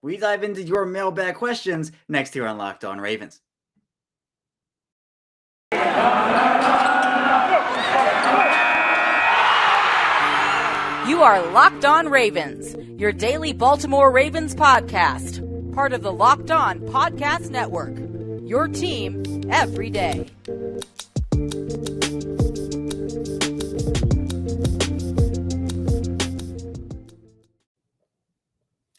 We dive into your mailbag questions next here on Locked On Ravens. You are Locked On Ravens, your daily Baltimore Ravens podcast, part of the Locked On Podcast Network, your team every day.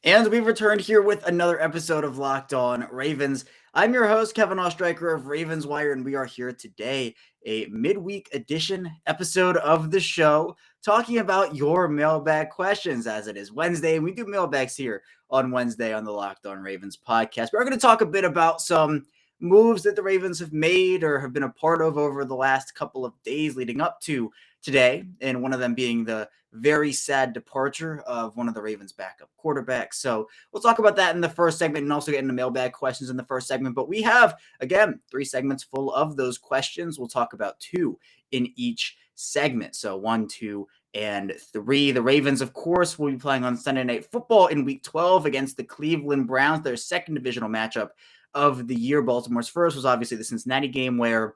And we've returned here with another episode of Locked On Ravens. I'm your host, Kevin Ostreicher of Ravens Wire, and we are here today, a midweek edition episode of the show, talking about your mailbag questions, as it is Wednesday, and we do mailbags here on Wednesday on the Locked On Ravens podcast. We're going to talk a bit about some moves that the Ravens have made or have been a part of over the last couple of days leading up to today, and one of them being the very sad departure of one of the Ravens' backup quarterbacks. So we'll talk about that in the first segment and also get into mailbag questions in the first segment. But we have, again, 3 segments full of those questions. We'll talk about 2 in each segment. So 1, 2, and 3. The Ravens, of course, will be playing on Sunday Night Football in Week 12 against the Cleveland Browns, their second divisional matchup of the year. Baltimore's first was obviously the Cincinnati game, where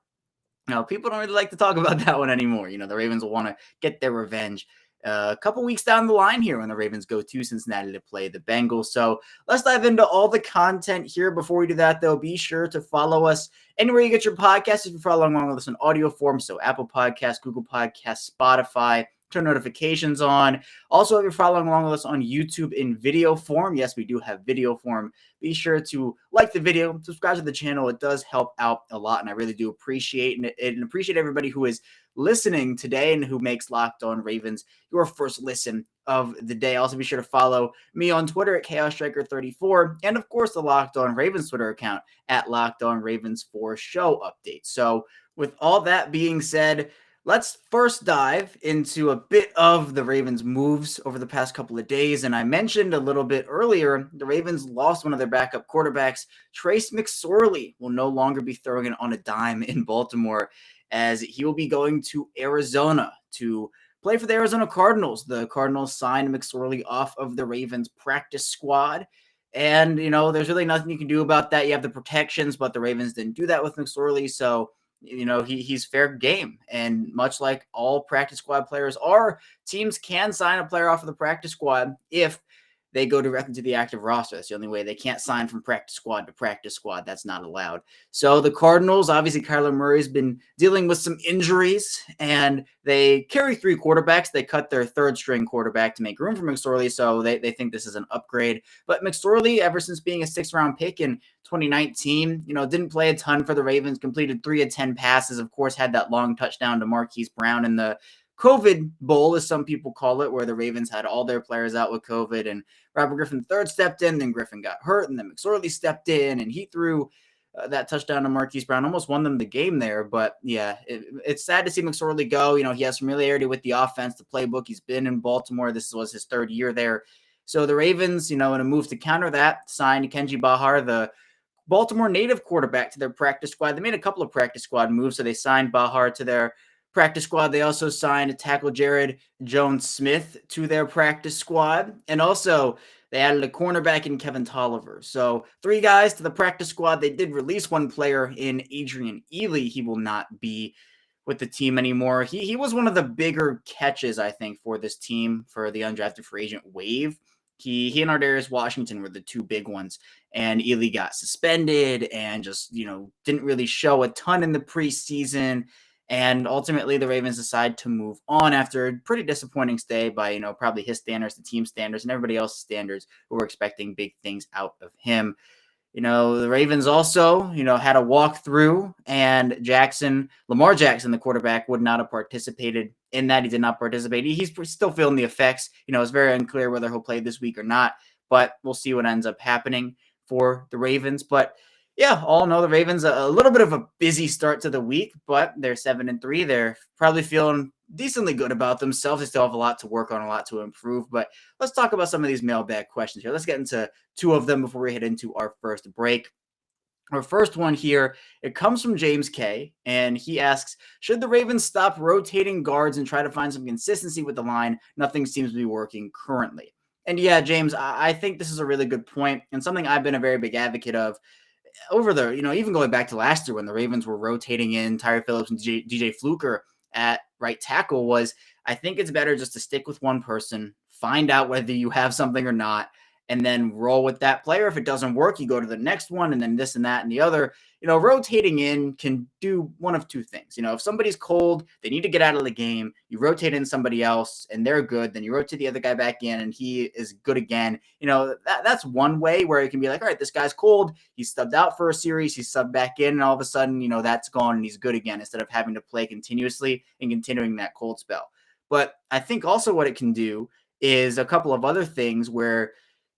people don't really like to talk about that one anymore. The Ravens will want to get their revenge a couple weeks down the line here when the Ravens go to Cincinnati to play the Bengals. So let's dive into all the content here. Before we do that, though, be sure to follow us anywhere you get your podcasts. If you're following along with us in audio form, so Apple Podcasts, Google Podcasts, Spotify, turn notifications on. Also, if you're following along with us on YouTube in video form, yes, we do have video form. Be sure to like the video, subscribe to the channel. It does help out a lot, and I really do appreciate it and appreciate everybody who is listening today and who makes Locked On Ravens your first listen of the day. Also, be sure to follow me on Twitter at ChaosStriker34, and of course, the Locked On Ravens Twitter account at Locked On Ravens for show updates. So, with all that being said, let's first dive into a bit of the Ravens' moves over the past couple of days. And I mentioned a little bit earlier, the Ravens lost one of their backup quarterbacks. Trace McSorley will no longer be throwing it on a dime in Baltimore, as he will be going to Arizona to play for the Arizona Cardinals. The Cardinals signed McSorley off of the Ravens practice squad. And, there's really nothing you can do about that. You have the protections, but the Ravens didn't do that with McSorley. So, he's fair game. And much like all practice squad players are, teams can sign a player off of the practice squad if they go directly to the active roster. That's the only way. They can't sign from practice squad to practice squad. That's not allowed. So the Cardinals, obviously Kyler Murray's been dealing with some injuries, and they carry 3 quarterbacks. They cut their 3rd string quarterback to make room for McSorley, so they think this is an upgrade. But McSorley, ever since being a 6th-round pick in 2019, didn't play a ton for the Ravens, completed 3 of 10 passes, of course, had that long touchdown to Marquise Brown in the COVID Bowl, as some people call it, where the Ravens had all their players out with COVID, and Robert Griffin III stepped in, then Griffin got hurt, and then McSorley stepped in, and he threw that touchdown to Marquise Brown, almost won them the game there. But yeah, it's sad to see McSorley go. He has familiarity with the offense, the playbook. He's been in Baltimore. This was his 3rd year there. So the Ravens, in a move to counter that, signed Kenji Bahar, the Baltimore native quarterback, to their practice squad. They made a couple of practice squad moves. So they signed Bahar to their practice squad. They also signed tackle Jared Jones-Smith to their practice squad. And also they added a cornerback in Kevin Tolliver. So 3 guys to the practice squad. They did release 1 player in Adrian Ely. He will not be with the team anymore. He was one of the bigger catches, I think, for this team for the undrafted free agent wave. He and Ardarius Washington were the 2 big ones, and Ely got suspended and just, didn't really show a ton in the preseason. And ultimately, the Ravens decide to move on after a pretty disappointing stay by, probably his standards, the team standards, and everybody else's standards who were expecting big things out of him. The Ravens also, had a walkthrough, and Lamar Jackson, the quarterback, would not have participated in that. He did not participate. He's still feeling the effects. It's very unclear whether he'll play this week or not, but we'll see what ends up happening for the Ravens. But yeah, all in all, the Ravens, a little bit of a busy start to the week, but they're 7-3. They're probably feeling decently good about themselves. They still have a lot to work on, a lot to improve. But let's talk about some of these mailbag questions here. Let's get into 2 of them before we head into our first break. Our first one here, it comes from James K, and he asks, should the Ravens stop rotating guards and try to find some consistency with the line? Nothing seems to be working currently. And yeah, James, I think this is a really good point and something I've been a very big advocate of over the, even going back to last year when the Ravens were rotating in Tyre Phillips and DJ Fluker at right tackle was I think it's better just to stick with one person, find out whether you have something or not, and then roll with that player. If it doesn't work, you go to the next one and then this and that and the other. Rotating in can do one of two things. If somebody's cold, they need to get out of the game. You rotate in somebody else and they're good. Then you rotate the other guy back in and he is good again. That's one way where it can be like, all right, this guy's cold. He's subbed out for a series. He's subbed back in and all of a sudden, that's gone and he's good again instead of having to play continuously and continuing that cold spell. But I think also what it can do is a couple of other things where,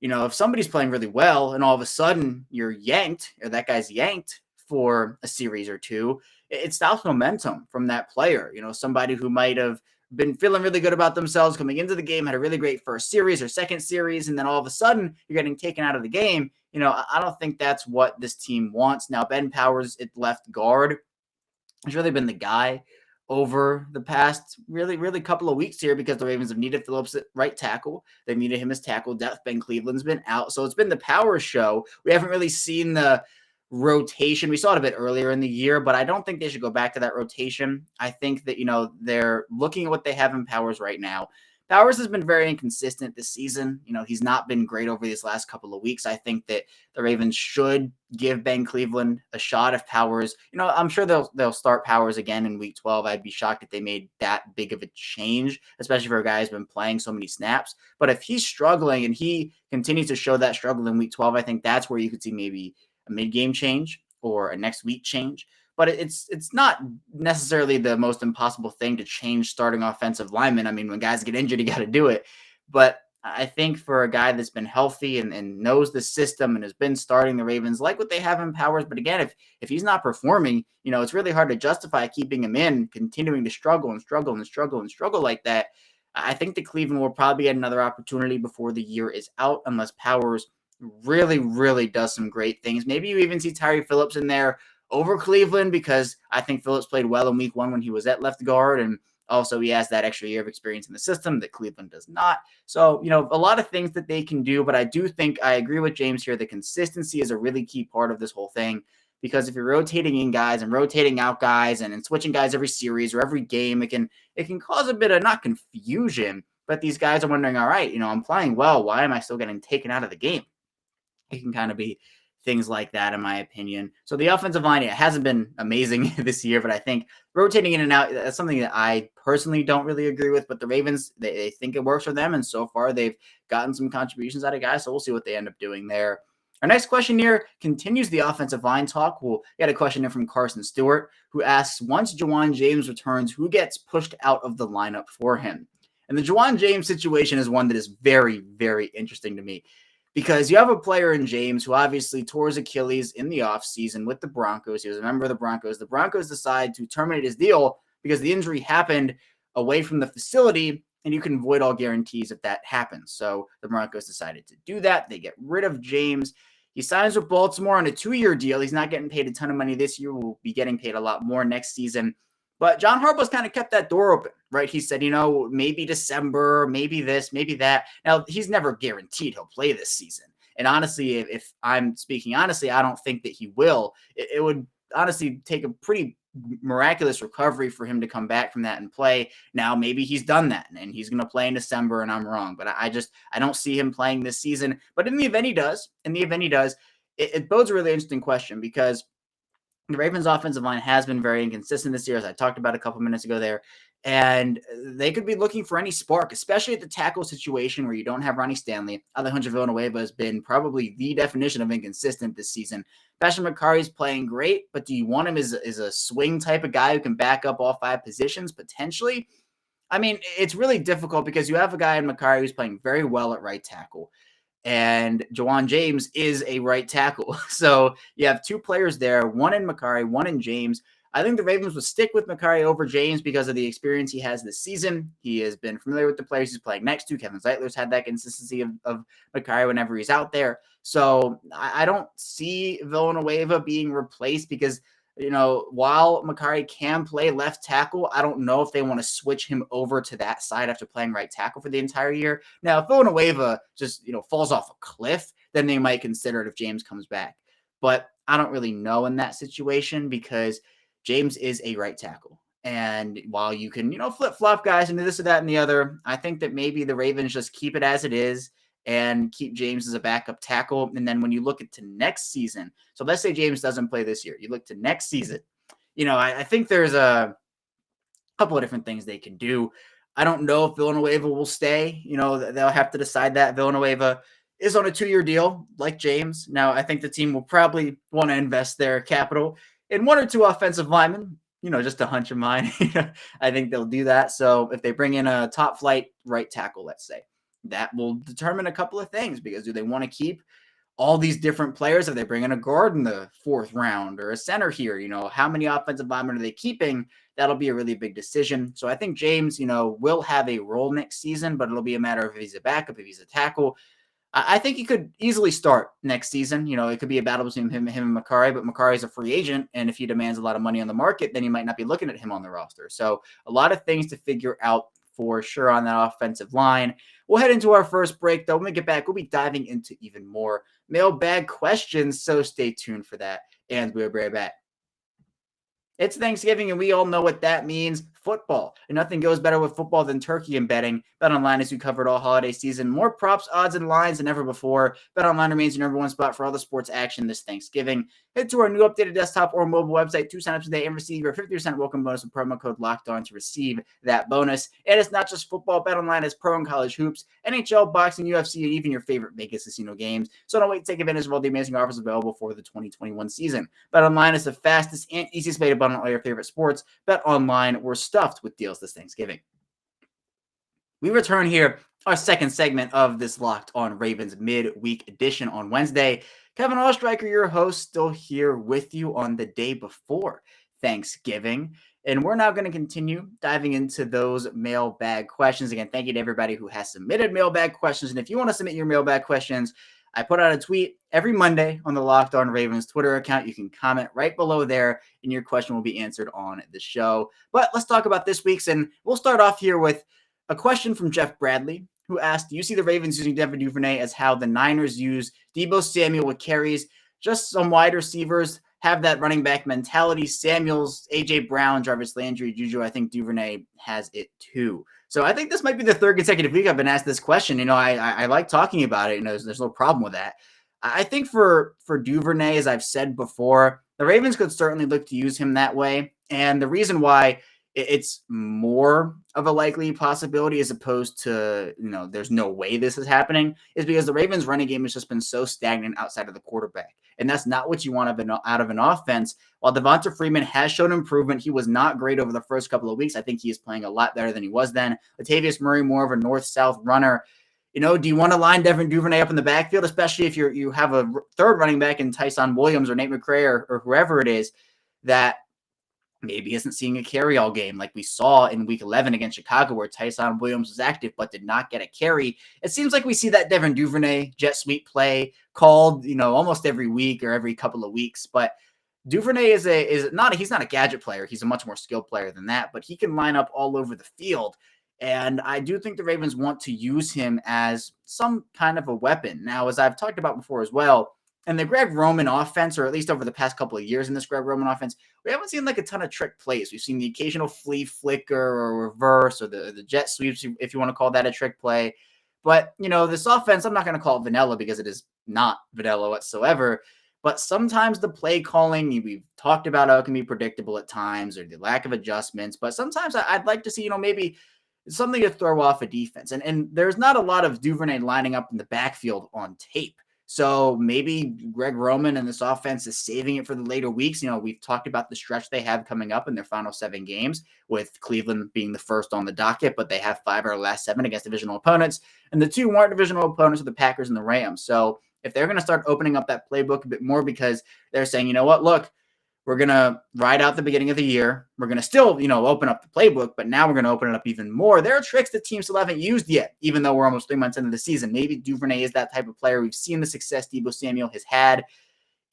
if somebody's playing really well and all of a sudden you're yanked or that guy's yanked for a series or two, it stops momentum from that player. Somebody who might have been feeling really good about themselves coming into the game, had a really great first series or second series, and then all of a sudden you're getting taken out of the game. I don't think that's what this team wants. Now, Ben Powers at left guard has really been the guy over the past really couple of weeks here because the Ravens have needed Phillips at right tackle. They've needed him as tackle depth. Ben Cleveland's been out. So it's been the power show. We haven't really seen the rotation. We saw it a bit earlier in the year, but I don't think they should go back to that rotation. I think that, they're looking at what they have in Powers right now. Powers has been very inconsistent this season. He's not been great over these last couple of weeks. I think that the Ravens should give Ben Cleveland a shot if Powers, I'm sure they'll start Powers again in week 12. I'd be shocked if they made that big of a change, especially for a guy who's been playing so many snaps. But if he's struggling and he continues to show that struggle in week 12, I think that's where you could see maybe a mid-game change or a next week change. But it's not necessarily the most impossible thing to change starting offensive linemen. I mean, when guys get injured, you got to do it. But I think for a guy that's been healthy and knows the system and has been starting the Ravens, like what they have in Powers. But again, if he's not performing, it's really hard to justify keeping him in, continuing to struggle like that. I think that Cleveland will probably get another opportunity before the year is out unless Powers really does some great things. Maybe you even see Tyre Phillips in there over Cleveland because I think Phillips played well in week 1 when he was at left guard. And also he has that extra year of experience in the system that Cleveland does not. So, a lot of things that they can do, but I do think I agree with James here. The consistency is a really key part of this whole thing because if you're rotating in guys and rotating out guys and switching guys every series or every game, it can cause a bit of not confusion, but these guys are wondering, all right, I'm playing well. Why am I still getting taken out of the game? It can kind of be things like that, in my opinion. So the offensive line, it hasn't been amazing this year, but I think rotating in and out, that's something that I personally don't really agree with. But the Ravens, they think it works for them. And so far, they've gotten some contributions out of guys. So we'll see what they end up doing there. Our next question here continues the offensive line talk. We'll get a question in from Carson Stewart, who asks, once Juwan James returns, who gets pushed out of the lineup for him? And the Juwan James situation is one that is very interesting to me. Because you have a player in James who obviously tore his Achilles in the offseason with the Broncos. He was a member of the Broncos. The Broncos decide to terminate his deal because the injury happened away from the facility, and you can void all guarantees if that happens. So the Broncos decided to do that. They get rid of James. He signs with Baltimore on a 2-year deal. He's not getting paid a ton of money this year. We'll be getting paid a lot more next season. But John Harbaugh's kind of kept that door open, right? He said, maybe December, maybe this, maybe that. Now, he's never guaranteed he'll play this season. And honestly, if I'm speaking honestly, I don't think that he will. It would honestly take a pretty miraculous recovery for him to come back from that and play. Now, maybe he's done that and he's going to play in December and I'm wrong. But I don't see him playing this season. But in the event he does, it bodes a really interesting question because the Ravens offensive line has been very inconsistent this year, as I talked about a couple minutes ago there. And they could be looking for any spark, especially at the tackle situation where you don't have Ronnie Stanley. Alejandro Villanueva has been probably the definition of inconsistent this season. Pasha McCarry's playing great, but do you want him as a swing type of guy who can back up all 5 positions potentially? I mean, it's really difficult because you have a guy in McCarry who's playing very well at right tackle. And Juwan James is a right tackle. So you have 2 players there, one in McCarry, one in James. I think the Ravens would stick with McCarry over James because of the experience he has this season. He has been familiar with the players he's playing next to. Kevin Zeitler's had that consistency of McCarry whenever he's out there. So I don't see Villanueva being replaced because While Makari can play left tackle, I don't know if they want to switch him over to that side after playing right tackle for the entire year. Now, if Villanueva just, falls off a cliff, then they might consider it if James comes back. But I don't really know in that situation because James is a right tackle. And while you can, flip-flop guys into this or that and the other, I think that maybe the Ravens just keep it as it is and keep James as a backup tackle. And then when you look to next season, so let's say James doesn't play this year, you look to next season, I think there's a couple of different things they can do. I don't know if Villanueva will stay. They'll have to decide that. Villanueva is on a 2-year deal like James. Now, I think the team will probably want to invest their capital in 1 or 2 offensive linemen, just a hunch of mine. I think they'll do that. So if they bring in a top flight right tackle, let's say, that will determine a couple of things because do they want to keep all these different players? If they bring in a guard in the 4th round or a center here, how many offensive linemen are they keeping? That'll be a really big decision. So I think James, will have a role next season, but it'll be a matter of if he's a backup, if he's a tackle. I think he could easily start next season. It could be a battle between him and Makari, but Makari is a free agent, and if he demands a lot of money on the market, then you might not be looking at him on the roster. So a lot of things to figure out for sure on that offensive line. We'll head into our first break, though. When we get back, we'll be diving into even more mailbag questions, so stay tuned for that, and we'll be right back. It's Thanksgiving, and we all know what that means. Football. And nothing goes better with football than turkey and betting. BetOnline has you covered all holiday season. More props, odds, and lines than ever before. BetOnline remains your number one spot for all the sports action this Thanksgiving. Head to our new updated desktop or mobile website 2 signups today and receive your 50% welcome bonus with promo code LOCKEDON to receive that bonus. And it's not just football. BetOnline has pro and college hoops, NHL, boxing, UFC, and even your favorite Vegas casino games. So don't wait to take advantage of all the amazing offers available for the 2021 season. BetOnline is the fastest and easiest way to bet on all your favorite sports. BetOnline, we're stuffed with deals this Thanksgiving. We return here, our second segment of this Locked On Ravens midweek edition on Wednesday. Kevin Ostreicher, your host, still here with you on the day before Thanksgiving. And we're now going to continue diving into those mailbag questions. Again, thank you to everybody who has submitted mailbag questions. And if you want to submit your mailbag questions, I put out a tweet every Monday on the Locked On Ravens Twitter account. You can comment right below there, and your question will be answered on the show. But let's talk about this week's, and we'll start off here with a question from Jeff Bradley, who asked, do you see the Ravens using Devin Duvernay as how the Niners use Deebo Samuel with carries? Just some wide receivers have that running back mentality. Samuels, A.J. Brown, Jarvis Landry, Juju. I think Duvernay has it too. So I think this might be the 3rd consecutive week I've been asked this question. I like talking about it. There's no problem with that. I think for Duvernay, as I've said before, the Ravens could certainly look to use him that way. And the reason why it's more of a likely possibility as opposed to, there's no way this is happening is because the Ravens running game has just been so stagnant outside of the quarterback. And that's not what you want out of an offense. While Devonta Freeman has shown improvement, he was not great over the first couple of weeks. I think he is playing a lot better than he was then. Latavius Murray, more of a north-south runner. Do you want to line Devin Duvernay up in the backfield, especially if you have a 3rd running back in Tyson Williams or Nate McRae or whoever it is that maybe isn't seeing a carry all game like we saw in week 11 against Chicago where Tyson Williams was active but did not get a carry. It seems like we see that Devin Duvernay jet sweep play called, almost every week or every couple of weeks. But Duvernay he's not a gadget player. He's a much more skilled player than that, but he can line up all over the field. And I do think the Ravens want to use him as some kind of a weapon. Now, as I've talked about before as well, and the Greg Roman offense, or at least over the past couple of years in this Greg Roman offense, we haven't seen like a ton of trick plays. We've seen the occasional flea flicker or reverse or the jet sweeps, if you want to call that a trick play. But, this offense, I'm not going to call it vanilla because it is not vanilla whatsoever. But sometimes the play calling, we've talked about how it can be predictable at times or the lack of adjustments. But sometimes I'd like to see, maybe something to throw off a defense. And there's not a lot of Duvernay lining up in the backfield on tape. So maybe Greg Roman and this offense is saving it for the later weeks. We've talked about the stretch they have coming up in their final 7 games, with Cleveland being the first on the docket, but they have 5 of their last 7 against divisional opponents. And the 2 weren't divisional opponents are the Packers and the Rams. So if they're going to start opening up that playbook a bit more because they're saying, you know what, look, we're going to ride out the beginning of the year. We're going to still, open up the playbook, but now we're going to open it up even more. There are tricks that teams still haven't used yet, even though we're almost 3 months into the season. Maybe Duvernay is that type of player. We've seen the success Deebo Samuel has had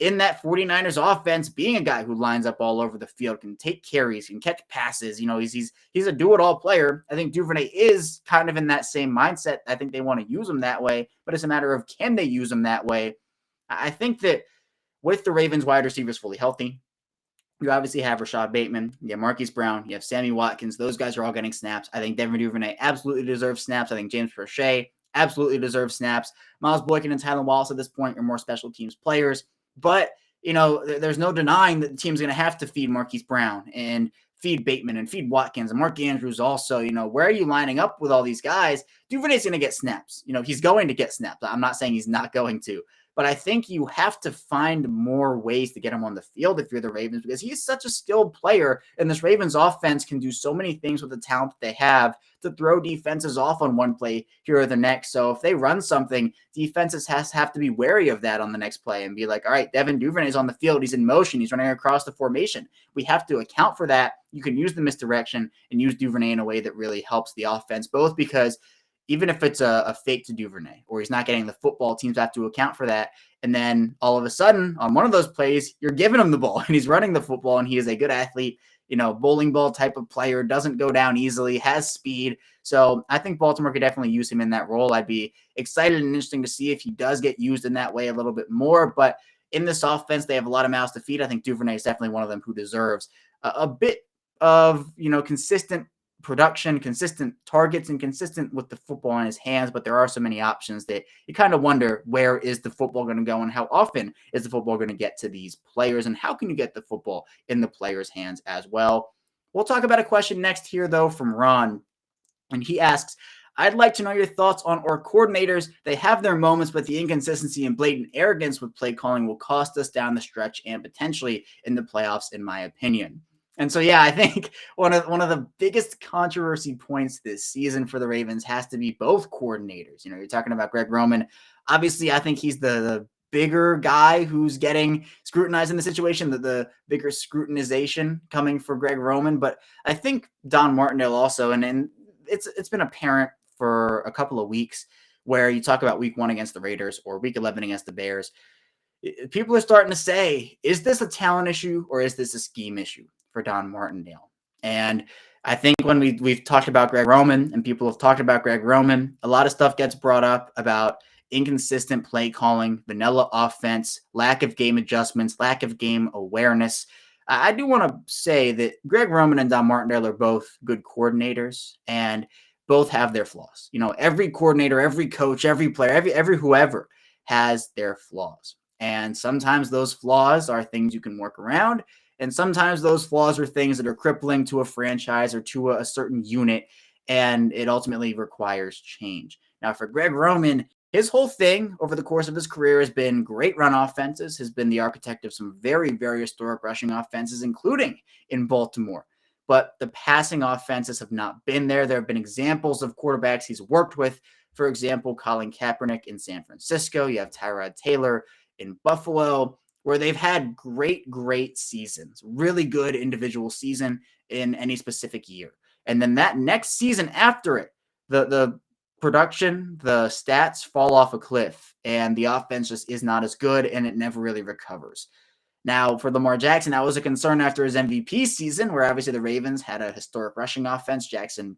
in that 49ers offense, being a guy who lines up all over the field, can take carries, can catch passes. He's a do-it-all player. I think Duvernay is kind of in that same mindset. I think they want to use him that way, but it's a matter of, can they use him that way? I think that with the Ravens wide receivers fully healthy, you obviously have Rashad Bateman, you have Marquise Brown, you have Sammy Watkins. Those guys are all getting snaps. I think Devin Duvernay absolutely deserves snaps. I think James Prochet absolutely deserves snaps. Miles Boykin and Tylan Wallace at this point are more special teams players. But, there's no denying that the team's going to have to feed Marquise Brown and feed Bateman and feed Watkins and Mark Andrews also. Where are you lining up with all these guys? Duvernay's going to get snaps. He's going to get snaps. I'm not saying he's not going to. But I think you have to find more ways to get him on the field if you're the Ravens, because he's such a skilled player, and this Ravens offense can do so many things with the talent that they have to throw defenses off on one play here or the next. So if they run something, defenses have to be wary of that on the next play and be like, all right, Devin Duvernay's on the field. He's in motion. He's running across the formation. We have to account for that. You can use the misdirection and use Duvernay in a way that really helps the offense, both because even if it's a fake to Duvernay or he's not getting the football, teams have to account for that. And then all of a sudden, on one of those plays, you're giving him the ball and he's running the football and he is a good athlete, bowling ball type of player, doesn't go down easily, has speed. So I think Baltimore could definitely use him in that role. I'd be excited and interesting to see if he does get used in that way a little bit more. But in this offense, they have a lot of mouths to feed. I think Duvernay is definitely one of them who deserves a bit of, consistent production, consistent targets, and consistent with the football in his hands. But there are so many options that you kind of wonder, where is the football going to go and how often is the football going to get to these players, and how can you get the football in the players' hands as well? We'll talk about a question next here, though, from Ron. And he asks, I'd like to know your thoughts on our coordinators. They have their moments, but the inconsistency and blatant arrogance with play calling will cost us down the stretch and potentially in the playoffs, in my opinion. And so, yeah, I think one of the biggest controversy points this season for the Ravens has to be both coordinators. You're talking about Greg Roman. Obviously, I think he's the bigger guy who's getting scrutinized in the situation, the bigger scrutinization coming for Greg Roman. But I think Don Martindale also, and it's been apparent for a couple of weeks, where you talk about week 1 against the Raiders or week 11 against the Bears. People are starting to say, is this a talent issue or is this a scheme issue for Don Martindale? And I think when we've talked about Greg Roman and people have talked about Greg Roman, a lot of stuff gets brought up about inconsistent play calling, vanilla offense, lack of game adjustments, lack of game awareness. I do want to say that Greg Roman and Don Martindale are both good coordinators and both have their flaws. Every coordinator, every coach, every player, every whoever has their flaws. And sometimes those flaws are things you can work around. And sometimes those flaws are things that are crippling to a franchise or to a certain unit, and it ultimately requires change. Now, for Greg Roman, his whole thing over the course of his career has been great run offenses, has been the architect of some very, very historic rushing offenses, including in Baltimore. But the passing offenses have not been there. There have been examples of quarterbacks he's worked with. For example, Colin Kaepernick in San Francisco. You have Tyrod Taylor in Buffalo, where they've had great seasons, really good individual season in any specific year. And then that next season after it, the production, the stats fall off a cliff, and the offense just is not as good, and it never really recovers. Now, for Lamar Jackson, that was a concern after his MVP season, where obviously the Ravens had a historic rushing offense. Jackson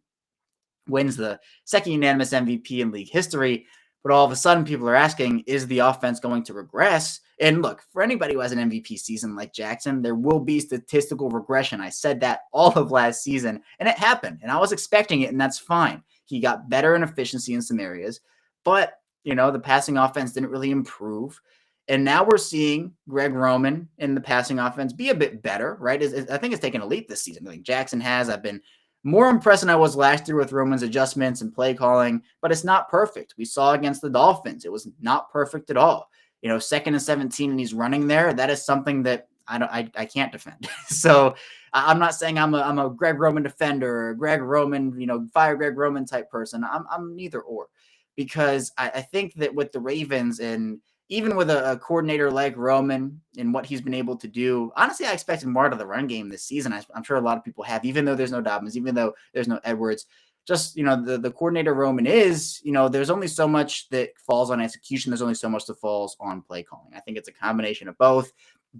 wins the second unanimous MVP in league history. But all of a sudden, people are asking, is the offense going to regress? And look, for anybody who has an MVP season like Jackson, there will be statistical regression. I said that all of last season, and it happened. And I was expecting it, and that's fine. He got better in efficiency in some areas. But, the passing offense didn't really improve. And now we're seeing Greg Roman in the passing offense be a bit better, right? I think it's taken a leap this season. I think Jackson has. I've been more impressed than I was last year with Roman's adjustments and play calling, but it's not perfect. We saw against the Dolphins, it was not perfect at all. 2nd and 17 and he's running there. That is something that I can't defend. So I'm not saying I'm a Greg Roman defender or Greg Roman, fire Greg Roman type person. I'm neither or, because I think that with the Ravens, and even with a coordinator like Roman and what he's been able to do, honestly, I expected more out of the run game this season. I'm sure a lot of people have, even though there's no Dobbins, even though there's no Edwards. just, the coordinator Roman is, there's only so much that falls on execution. There's only so much that falls on play calling. I think it's a combination of both.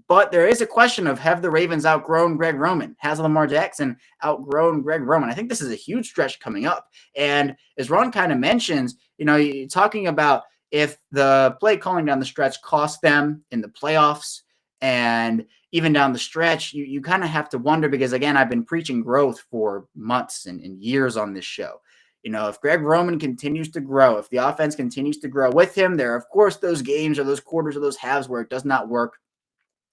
But there is a question of, have the Ravens outgrown Greg Roman? Has Lamar Jackson outgrown Greg Roman? I think this is a huge stretch coming up. And as Ron kind of mentions, talking about if the play calling down the stretch cost them in the playoffs and even down the stretch, you kind of have to wonder, because, again, I've been preaching growth for months and years on this show. If Greg Roman continues to grow, if the offense continues to grow with him, there are, of course, those games or those quarters or those halves where it does not work.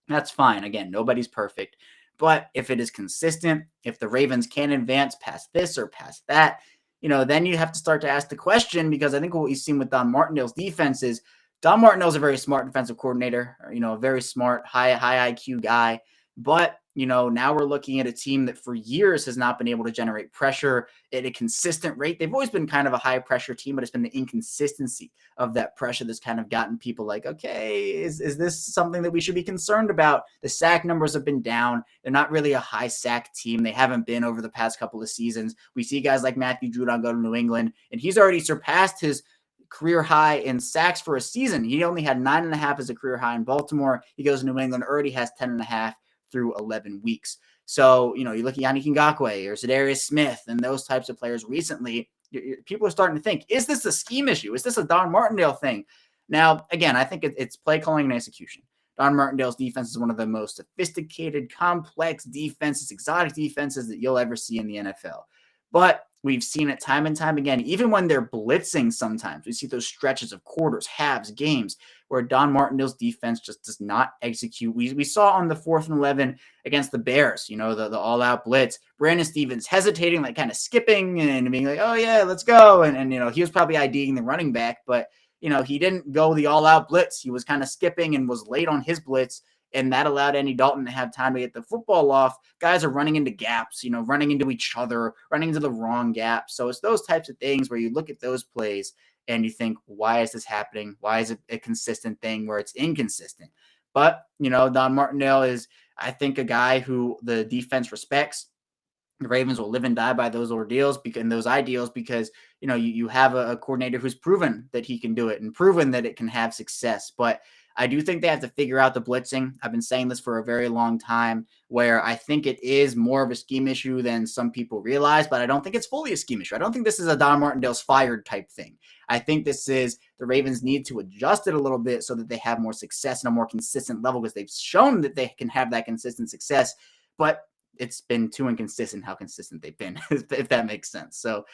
That's fine. Again, nobody's perfect. But if it is consistent, if the Ravens can advance past this or past that, then you have to start to ask the question, because I think what we've seen with Don Martindale's defense is Don Martindale's a very smart defensive coordinator, a very smart, high IQ guy. But, now we're looking at a team that for years has not been able to generate pressure at a consistent rate. They've always been kind of a high pressure team, but it's been the inconsistency of that pressure that's kind of gotten people like, okay, is this something that we should be concerned about? The sack numbers have been down. They're not really a high sack team. They haven't been over the past couple of seasons. We see guys like Matthew Judon go to New England, and he's already surpassed his career high in sacks for a season. He only had 9.5 as a career high in Baltimore. He goes to New England, already has 10.5 through 11 weeks. So, you look at Yannick Ngakoue or Zadarius Smith and those types of players recently, people are starting to think, is this a scheme issue? Is this a Don Martindale thing? Now, again, I think it's play calling and execution. Don Martindale's defense is one of the most sophisticated, complex defenses, exotic defenses that you'll ever see in the NFL. But we've seen it time and time again, even when they're blitzing sometimes. We see those stretches of quarters, halves, games where Don Martindale's defense just does not execute. We saw on the 4th and 11 against the Bears, the all-out blitz, Brandon Stevens hesitating, like kind of skipping and being like, oh, yeah, let's go. And he was probably IDing the running back, but, he didn't go the all-out blitz. He was kind of skipping and was late on his blitz. And that allowed Andy Dalton to have time to get the football off. Guys are running into gaps, running into each other, running into the wrong gaps. So it's those types of things where you look at those plays and you think, why is this happening? Why is it a consistent thing where it's inconsistent? But, Don Martindale is, I think, a guy who the defense respects. The Ravens will live and die by those ordeals and those ideals because, you have a coordinator who's proven that he can do it and proven that it can have success. But I do think they have to figure out the blitzing. I've been saying this for a very long time, where I think it is more of a scheme issue than some people realize, but I don't think it's fully a scheme issue. I don't think this is a Don Martindale's fired type thing. I think this is the Ravens need to adjust it a little bit so that they have more success and a more consistent level, because they've shown that they can have that consistent success, but it's been too inconsistent how consistent they've been, if that makes sense. So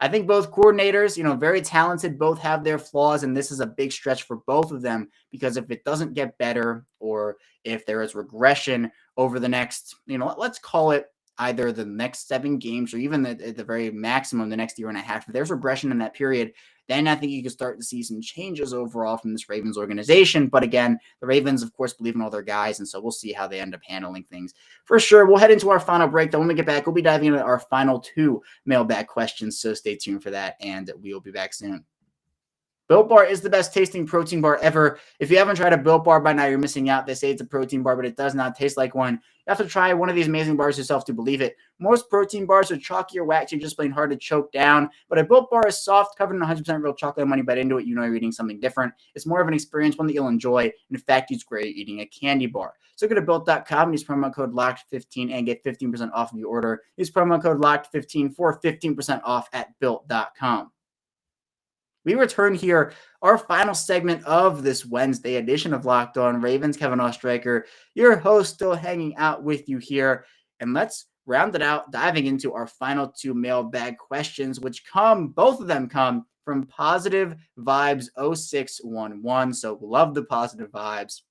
I think both coordinators, very talented, both have their flaws, and this is a big stretch for both of them, because if it doesn't get better, or if there is regression over the next, let's call it either the next 7 games or even at the very maximum the next year and a half, if there's regression in that period, then I think you can start to see some changes overall from this Ravens organization. But again, the Ravens, of course, believe in all their guys, and so we'll see how they end up handling things. For sure, we'll head into our final break. Then when we get back, we'll be diving into our final 2 mailbag questions, so stay tuned for that, and we'll be back soon. Built Bar is the best tasting protein bar ever. If you haven't tried a Built Bar by now, you're missing out. They say it's a protein bar, but it does not taste like one. You have to try one of these amazing bars yourself to believe it. Most protein bars are chalky or waxy, just plain hard to choke down. But a Built Bar is soft, covered in 100% real chocolate. And when you bite into it, you're eating something different. It's more of an experience, one that you'll enjoy. In fact, it's great eating a candy bar. So go to Built.com and use promo code LOCKED15 and get 15% off of your order. Use promo code LOCKED15 for 15% off at Built.com. We return here, our final segment of this Wednesday edition of Locked On Ravens. Kevin Ostreicher, your host, still hanging out with you here. And let's round it out, diving into our final 2 mailbag questions, which both of them come from Positive Vibes 0611. So love the positive vibes.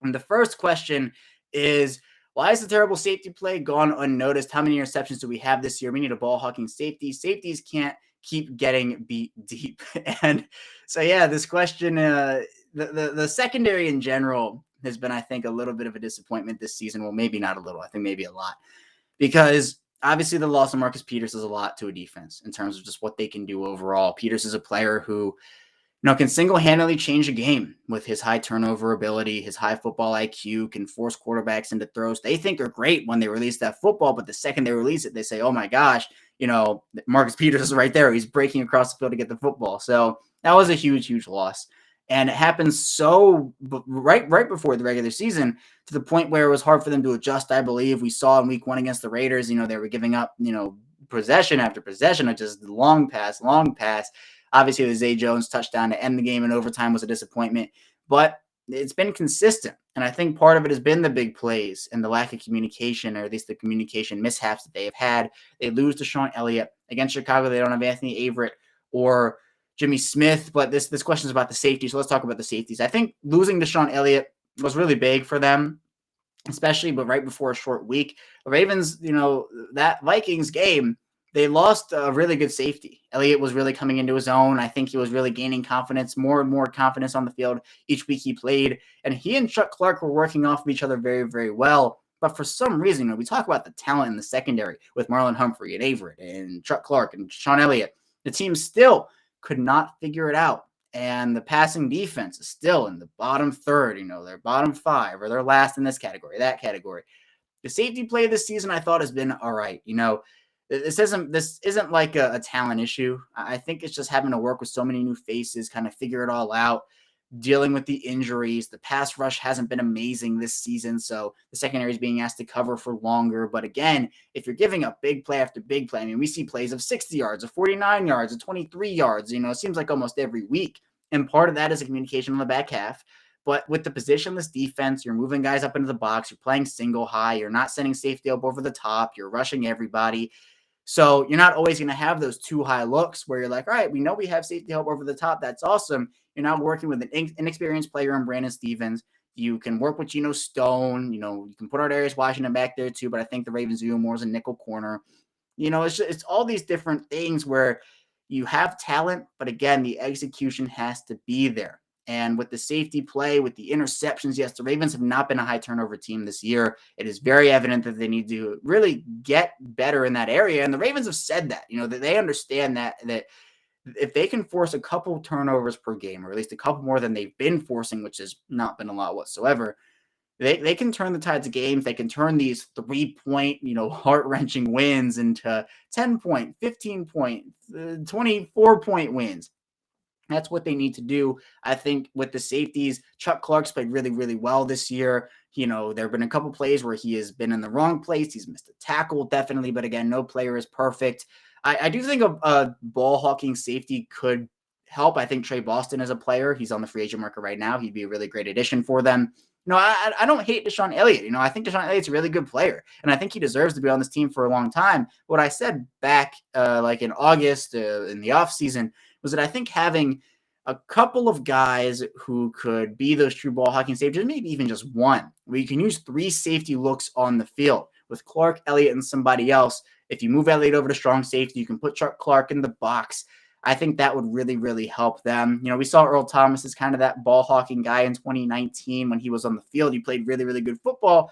And the first question is, why is the terrible safety play gone unnoticed? How many interceptions do we have this year? We need a ball hawking safety. Safeties can't keep getting beat deep. And so, yeah, this question, the secondary in general has been, I think, a little bit of a disappointment this season. Well, maybe not a little. I think maybe a lot. Because obviously the loss of Marcus Peters does a lot to a defense in terms of just what they can do overall. Peters is a player who, can single-handedly change a game with his high turnover ability, his high football IQ, can force quarterbacks into throws they think are great when they release that football, but the second they release it, they say, oh my gosh, Marcus Peters is right there. He's breaking across the field to get the football. So that was a huge, huge loss. And it happened so right before the regular season, to the point where it was hard for them to adjust. I believe we saw in week 1 against the Raiders, they were giving up, possession after possession of just long pass. Obviously, the Zay Jones touchdown to end the game in overtime was a disappointment, but it's been consistent. And I think part of it has been the big plays and the lack of communication, or at least the communication mishaps that they have had. They lose to Sean Elliott. Against Chicago, they don't have Anthony Averett or Jimmy Smith, but this question is about the safety, so let's talk about the safeties. I think losing to Sean Elliott was really big for them, especially but right before a short week. The Ravens, that Vikings game, they lost a really good safety. Elliott was really coming into his own. I think he was really gaining confidence, more and more confidence on the field each week he played. And he and Chuck Clark were working off of each other very, very well. But for some reason, we talk about the talent in the secondary with Marlon Humphrey and Averett and Chuck Clark and Sean Elliott. The team still could not figure it out. And the passing defense is still in the bottom third, their bottom 5, or they're last in this category, that category. The safety play this season, I thought, has been all right. This isn't like a talent issue. I think it's just having to work with so many new faces, kind of figure it all out, dealing with the injuries. The pass rush hasn't been amazing this season, so the secondary is being asked to cover for longer. But again, if you're giving up big play after big play, we see plays of 60 yards, of 49 yards, of 23 yards. It seems like almost every week. And part of that is a communication on the back half. But with the positionless defense, you're moving guys up into the box, you're playing single high, you're not sending safety up over the top, you're rushing everybody. So you're not always going to have those too high looks where you're like, all right, we know we have safety help over the top. That's awesome. You're not working with an inexperienced player in Brandon Stevens. You can work with Geno Stone. You can put Darius Washington back there too, but I think the Ravens do more as a nickel corner. It's all these different things where you have talent, but again, the execution has to be there. And with the safety play, with the interceptions, yes, the Ravens have not been a high turnover team this year. It is very evident that they need to really get better in that area. And the Ravens have said that, that they understand that if they can force a couple turnovers per game, or at least a couple more than they've been forcing, which has not been a lot whatsoever, they can turn the tides of games. They can turn these 3-point, heart-wrenching wins into 10-point, 15-point, 24-point wins. That's what they need to do. I think with the safeties, Chuck Clark's played really, really well this year. There have been a couple plays where he has been in the wrong place. He's missed a tackle, definitely. But again, no player is perfect. I do think a ball hawking safety could help. I think Trey Boston is a player. He's on the free agent market right now. He'd be a really great addition for them. I don't hate Deshaun Elliott. I think Deshaun Elliott's a really good player, and I think he deserves to be on this team for a long time. What I said back like in August in the offseason was that I think having a couple of guys who could be those true ball hawking safeties, maybe even just one, where you can use 3 safety looks on the field with Clark, Elliott, and somebody else. If you move Elliott over to strong safety, you can put Chuck Clark in the box. I think that would really, really help them. We saw Earl Thomas as kind of that ball hawking guy in 2019 when he was on the field. He played really, really good football.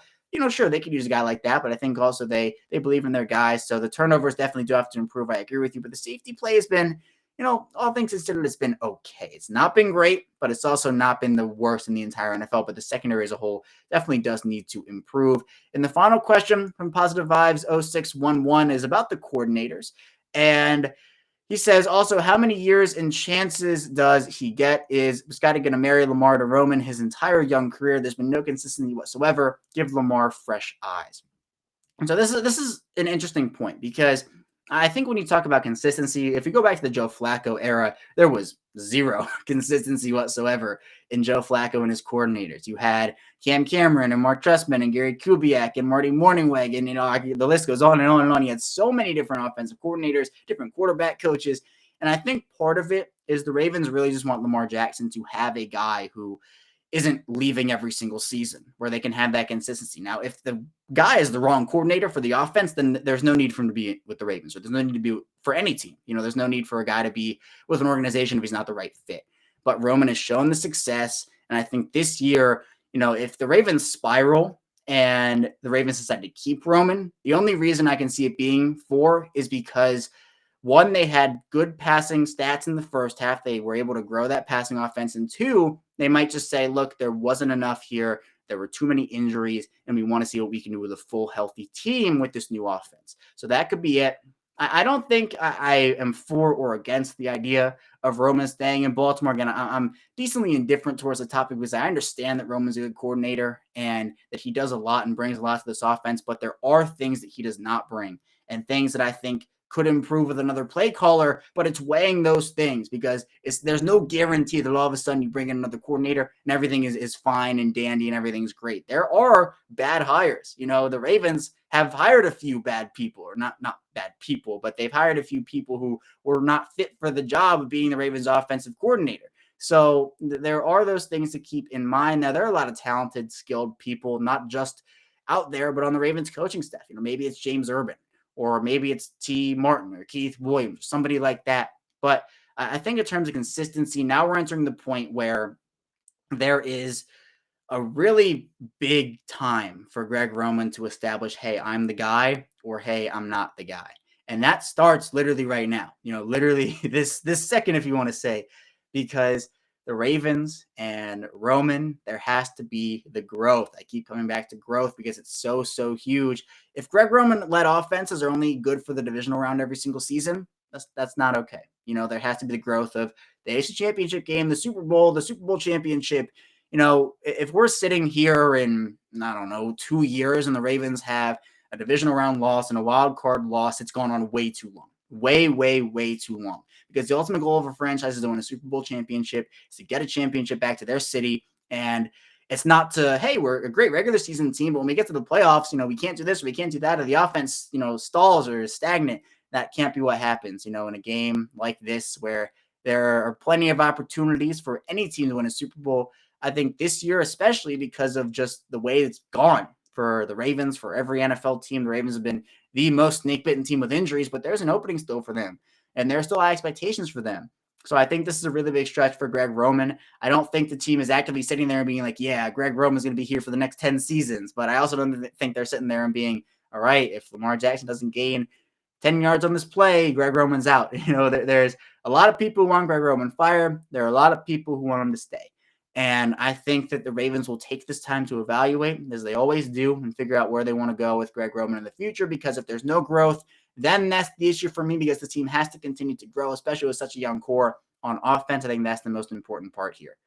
Sure, they could use a guy like that, but I think also they believe in their guys. So the turnovers definitely do have to improve. I agree with you, but the safety play has been, all things considered, it's been okay. It's not been great, but it's also not been the worst in the entire NFL. But the secondary as a whole definitely does need to improve. And the final question from Positive Vibes 0611 is about the coordinators. And he says, also, how many years and chances does he get? Is Scotty going to marry Lamar to Roman his entire young career? There's been no consistency whatsoever. Give Lamar fresh eyes. And so this is an interesting point, because I think when you talk about consistency, if you go back to the Joe Flacco era, there was zero consistency whatsoever in Joe Flacco and his coordinators. You had Cam Cameron and Mark Trestman and Gary Kubiak and Marty Mornhinweg, and the list goes on and on and on. He had so many different offensive coordinators, different quarterback coaches, and I think part of it is the Ravens really just want Lamar Jackson to have a guy who isn't leaving every single season, where they can have that consistency. Now, if the guy is the wrong coordinator for the offense, then there's no need for him to be with the Ravens, or there's no need to be for any team. There's no need for a guy to be with an organization if he's not the right fit. But Roman has shown the success, and I think this year, if the Ravens spiral and the Ravens decide to keep Roman, the only reason I can see it being for is because, one, they had good passing stats in the first half. They were able to grow that passing offense. And 2, they might just say, look, there wasn't enough here. There were too many injuries, and we want to see what we can do with a full healthy team with this new offense. So that could be it. I don't think I am for or against the idea of Roman staying in Baltimore. Again, I'm decently indifferent towards the topic because I understand that Roman's a good coordinator and that he does a lot and brings a lot to this offense, but there are things that he does not bring and things that I think could improve with another play caller, but it's weighing those things because there's no guarantee that all of a sudden you bring in another coordinator and everything is fine and dandy and everything's great. There are bad hires. The Ravens have hired a few bad people, or not bad people, but they've hired a few people who were not fit for the job of being the Ravens offensive coordinator. So there are those things to keep in mind. Now, there are a lot of talented, skilled people, not just out there, but on the Ravens coaching staff. Maybe it's James Urban, or maybe it's T. Martin or Keith Williams, somebody like that. But I think in terms of consistency, now we're entering the point where there is a really big time for Greg Roman to establish, hey, I'm the guy, or hey, I'm not the guy. And that starts literally right now, literally this second, if you want to say, because the Ravens and Roman, there has to be the growth. I keep coming back to growth because it's so huge. If Greg Roman led offenses are only good for the divisional round every single season, that's not okay. There has to be the growth of the AFC Championship game, the Super Bowl championship. If we're sitting here in, I don't know, 2 years and the Ravens have a divisional round loss and a wild card loss, it's gone on way too long. Way too long. Because the ultimate goal of a franchise is to win a Super Bowl championship, is to get a championship back to their city. And it's not to, hey, we're a great regular season team, but when we get to the playoffs, we can't do this, we can't do that, or the offense, stalls or is stagnant. That can't be what happens, in a game like this where there are plenty of opportunities for any team to win a Super Bowl. I think this year, especially because of just the way it's gone for the Ravens, for every NFL team, the Ravens have been the most snake-bitten team with injuries, but there's an opening still for them, and there's still high expectations for them. So I think this is a really big stretch for Greg Roman. I don't think the team is actively sitting there and being like, yeah, Greg Roman's going to be here for the next 10 seasons, but I also don't think they're sitting there and being, all right, if Lamar Jackson doesn't gain 10 yards on this play, Greg Roman's out. There's a lot of people who want Greg Roman fired. There are a lot of people who want him to stay. And I think that the Ravens will take this time to evaluate, as they always do, and figure out where they want to go with Greg Roman in the future. Because if there's no growth, then that's the issue for me, because the team has to continue to grow, especially with such a young core on offense. I think that's the most important part here.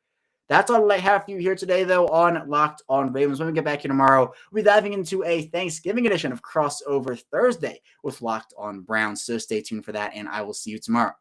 That's all I have for you here today, though, on Locked on Ravens. When we get back here tomorrow, we'll be diving into a Thanksgiving edition of Crossover Thursday with Locked on Browns. So stay tuned for that, and I will see you tomorrow.